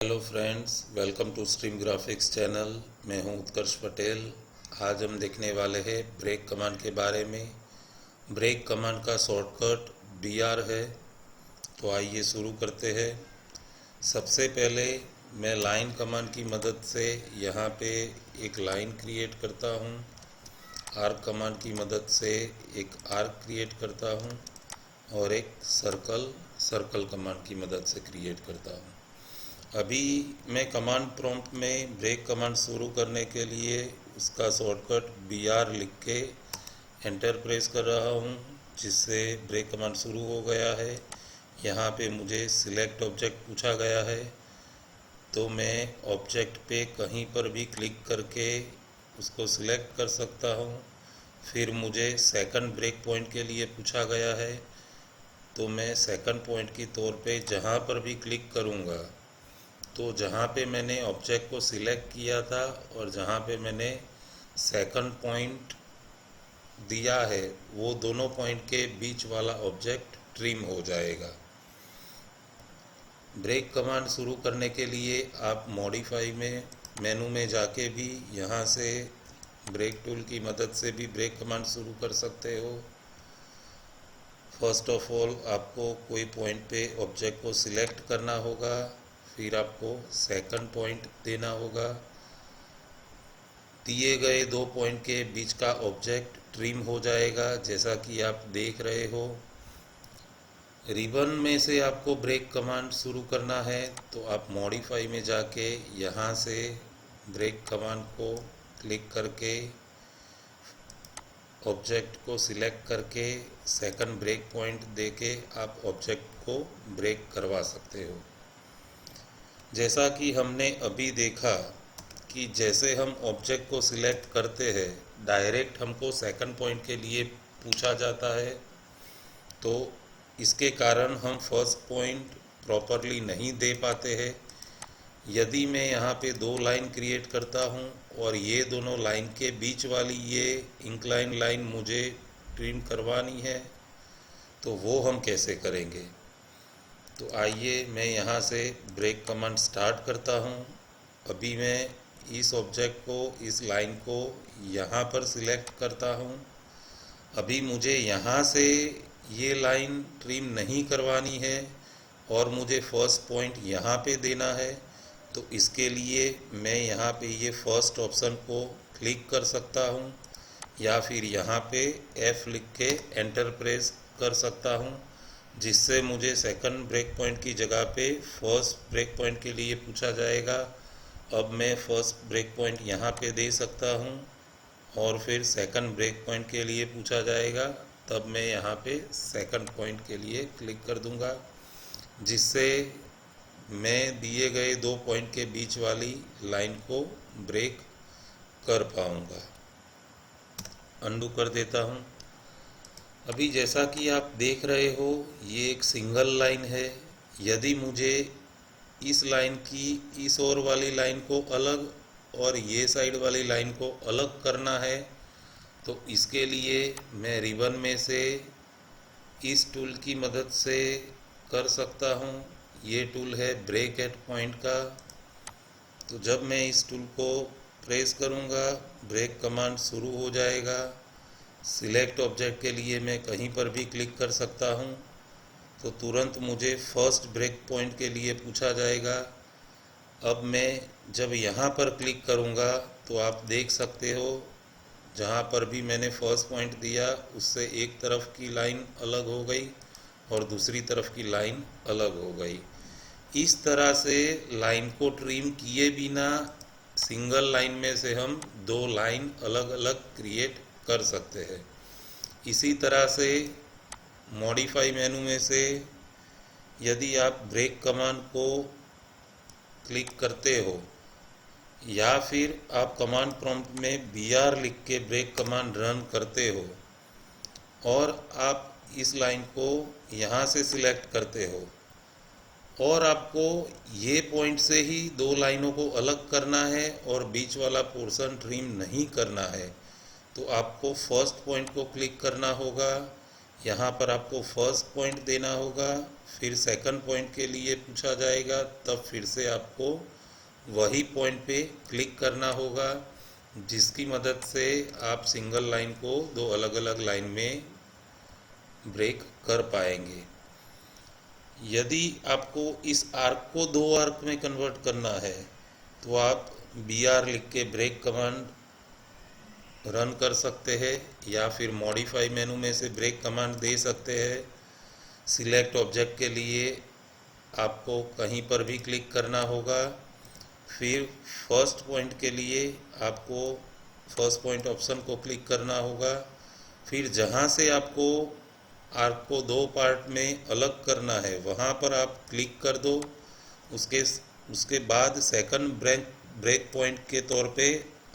Hello friends, welcome to stream graphics channel. मैं हूं उत्कर्ष पटेल। आज हम देखने वाले हैं ब्रेक कमांड के बारे में। ब्रेक कमांड का शॉर्टकट BR है। तो आइए शुरू करते हैं। सबसे पहले मैं लाइन कमांड की मदद से यहाँ पे एक लाइन क्रिएट करता हूँ। आर्क कमांड की मदद से एक आर्क क्रिएट करता हूँ और एक सर्कल कमांड की मदद से क्रिएट करता हूँ। अभी मैं कमांड प्रॉम्प्ट में ब्रेक कमांड शुरू करने के लिए उसका शॉर्टकट BR लिख के एंटर प्रेस कर रहा हूँ, जिससे ब्रेक कमांड शुरू हो गया है। यहाँ पे मुझे सिलेक्ट ऑब्जेक्ट पूछा गया है, तो मैं ऑब्जेक्ट पे कहीं पर भी क्लिक करके उसको सिलेक्ट कर सकता हूँ। फिर मुझे सेकंड ब्रेक पॉइंट के लिए पूछा गया है, तो मैं सेकंड पॉइंट की तौर पे जहाँ पर भी क्लिक करूँगा, तो जहाँ पे मैंने ऑब्जेक्ट को सिलेक्ट किया था और जहाँ पे मैंने सेकंड पॉइंट दिया है, वो दोनों पॉइंट के बीच वाला ऑब्जेक्ट ट्रिम हो जाएगा। ब्रेक कमांड शुरू करने के लिए आप मॉडिफाई में मेनू में जाके भी यहाँ से ब्रेक टूल की मदद से भी ब्रेक कमांड शुरू कर सकते हो। फर्स्ट ऑफ ऑल आपको कोई पॉइंट पे ऑब्जेक्ट को सिलेक्ट करना होगा, फिर आपको सेकंड पॉइंट देना होगा। दिए गए दो पॉइंट के बीच का ऑब्जेक्ट ट्रिम हो जाएगा, जैसा कि आप देख रहे हो। रिबन में से आपको ब्रेक कमांड शुरू करना है, तो आप मॉडिफाई में जाके यहाँ से ब्रेक कमांड को क्लिक करके ऑब्जेक्ट को सिलेक्ट करके सेकंड ब्रेक पॉइंट देके आप ऑब्जेक्ट को ब्रेक करवा सकते हो। जैसा कि हमने अभी देखा कि जैसे हम ऑब्जेक्ट को सिलेक्ट करते हैं, डायरेक्ट हमको सेकंड पॉइंट के लिए पूछा जाता है, तो इसके कारण हम फर्स्ट पॉइंट प्रॉपरली नहीं दे पाते हैं। यदि मैं यहाँ पे दो लाइन क्रिएट करता हूँ और ये दोनों लाइन के बीच वाली ये इंक्लाइन लाइन मुझे ट्रिम करवानी है, तो वो हम कैसे करेंगे। तो आइए मैं यहाँ से ब्रेक कमांड स्टार्ट करता हूँ। अभी मैं इस ऑब्जेक्ट को, इस लाइन को यहाँ पर सिलेक्ट करता हूँ। अभी मुझे यहाँ से ये लाइन ट्रिम नहीं करवानी है और मुझे फर्स्ट पॉइंट यहाँ पे देना है, तो इसके लिए मैं यहाँ पे ये फर्स्ट ऑप्शन को क्लिक कर सकता हूँ या फिर यहाँ पे F लिख के एंटर प्रेस कर सकता हूँ, जिससे मुझे सेकंड ब्रेक पॉइंट की जगह पे फर्स्ट ब्रेक पॉइंट के लिए पूछा जाएगा। अब मैं फर्स्ट ब्रेक पॉइंट यहाँ पे दे सकता हूँ और फिर सेकंड ब्रेक पॉइंट के लिए पूछा जाएगा, तब मैं यहाँ पे सेकंड पॉइंट के लिए क्लिक कर दूँगा, जिससे मैं दिए गए दो पॉइंट के बीच वाली लाइन को ब्रेक कर पाऊँगा। अंडू कर देता हूँ। अभी जैसा कि आप देख रहे हो, ये एक सिंगल लाइन है। यदि मुझे इस लाइन की इस ओर वाली लाइन को अलग और ये साइड वाली लाइन को अलग करना है, तो इसके लिए मैं रिबन में से इस टूल की मदद से कर सकता हूँ। ये टूल है ब्रेक एट पॉइंट का। तो जब मैं इस टूल को प्रेस करूँगा, ब्रेक कमांड शुरू हो जाएगा। सिलेक्ट ऑब्जेक्ट के लिए मैं कहीं पर भी क्लिक कर सकता हूँ, तो तुरंत मुझे फर्स्ट ब्रेक पॉइंट के लिए पूछा जाएगा। अब मैं जब यहाँ पर क्लिक करूँगा, तो आप देख सकते हो जहाँ पर भी मैंने फर्स्ट पॉइंट दिया, उससे एक तरफ की लाइन अलग हो गई और दूसरी तरफ की लाइन अलग हो गई। इस तरह से लाइन को ट्रिम किए बिना सिंगल लाइन में से हम दो लाइन अलग अलग क्रिएट कर सकते हैं। इसी तरह से मॉडिफाई मेनू में से यदि आप ब्रेक कमांड को क्लिक करते हो या फिर आप कमांड प्रॉम्प्ट में BR लिख के ब्रेक कमांड रन करते हो और आप इस लाइन को यहाँ से सिलेक्ट करते हो और आपको ये पॉइंट से ही दो लाइनों को अलग करना है और बीच वाला पोर्शन ट्रिम नहीं करना है, तो आपको फर्स्ट पॉइंट को क्लिक करना होगा यहाँ पर आपको फर्स्ट पॉइंट देना होगा, फिर सेकंड पॉइंट के लिए पूछा जाएगा, तब फिर से आपको वही पॉइंट पे क्लिक करना होगा, जिसकी मदद से आप सिंगल लाइन को दो अलग अलग लाइन में ब्रेक कर पाएंगे। यदि आपको इस आर्क को दो आर्क में कन्वर्ट करना है तो आप BR लिख के ब्रेक कमांड रन कर सकते हैं, या फिर मॉडिफाई मेनू में से ब्रेक कमांड दे सकते हैं। सिलेक्ट ऑब्जेक्ट के लिए आपको कहीं पर भी क्लिक करना होगा, फिर फर्स्ट पॉइंट के लिए आपको फर्स्ट पॉइंट ऑप्शन को क्लिक करना होगा, फिर जहाँ से आपको आर्क को दो पार्ट में अलग करना है वहाँ पर आप क्लिक कर दो। उसके बाद सेकंड ब्रेक पॉइंट के तौर पे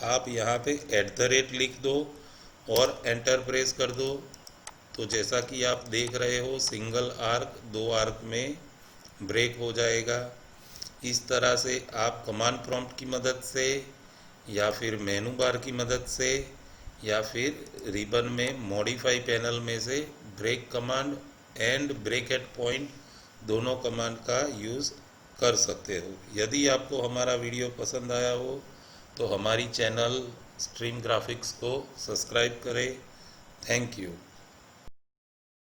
आप यहाँ पे @ लिख दो और एंटर प्रेस कर दो। तो जैसा कि आप देख रहे हो, सिंगल आर्क दो आर्क में ब्रेक हो जाएगा। इस तरह से आप कमांड प्रॉम्प्ट की मदद से या फिर मेनू बार की मदद से या फिर रिबन में मॉडिफाई पैनल में से break command and break at point दोनों कमांड का यूज़ कर सकते हो। यदि आपको हमारा वीडियो पसंद आया हो तो हमारी चैनल स्ट्रीम ग्राफिक्स को सब्सक्राइब करें। Thank you.